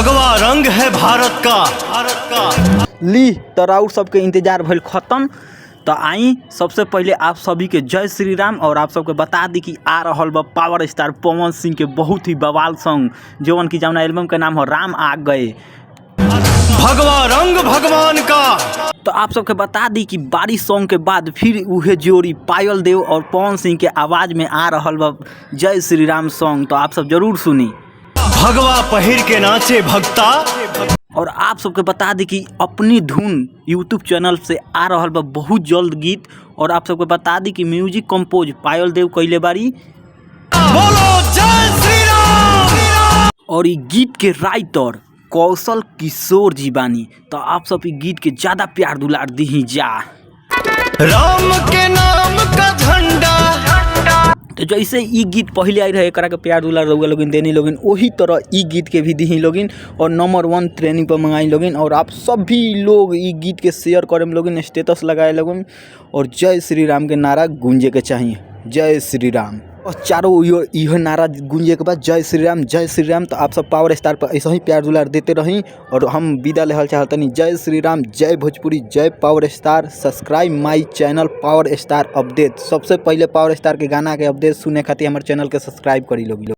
भगवा रंग है भारत का। ली तराउर सबके इंतजार भइल खत्म। तो आई सबसे पहले आप सभी के जय श्री राम। और आप सबके बता दी कि आ रहल बा पावर स्टार पवन सिंह के बहुत ही बवाल सॉन्ग, जौन की जौना एल्बम के नाम हो राम आ गए। भगवा रंग भगवान का। तो आप सबके बता दी कि बारिश सॉन्ग के बाद फिर उहे जोड़ी पायल देव और पवन सिंह के आवाज़ में आ रहल बा जय श्री राम सॉन्ग। तो आप सब जरूर सुनी। भगवा पहिर के नाचे भक्ता। और आप सबके बता दी कि अपनी धुन यूट्यूब चैनल से आ रहल बा बहुत जल्द गीत। और आप सबके बता दी कि म्यूजिक कंपोज पायल देव कइले बारी। बोलो जय श्री राम। और ये गीत के राइटर कौशल किशोर जी बानी। तो आप सब ये गीत के ज्यादा प्यार दुलार दी जा। राम के नाम का झंडा। तो जैसे ई गीत पहले आई रहे एकरा के प्यार दुलार रउआ लोगिन देनी लोगिन, वही तरह ई गीत के भी दी लोगिन और नंबर 1 ट्रेनिंग पर मंगाई लोगिन। और आप सभी लोग ई गीत के शेयर करे में लोगिन, स्टेटस लगाए लोगिन और जय श्री राम के नारा गूंजे के चाहिए। जय श्री राम और चारों यह नारा गूंजे के बाद जय श्री राम जय श्री राम। तो आप सब पावर स्टार पर ऐसा ही प्यार दुलार देते रहीं और हम विदा लेहल चाहतनी। जय श्री राम, जय भोजपुरी, जय power star. Subscribe my channel power star update. सबसे पहले पावर स्टार के गाना के अपडेट सुने खातिर हमारे चैनल के सब्सक्राइब करी लोग।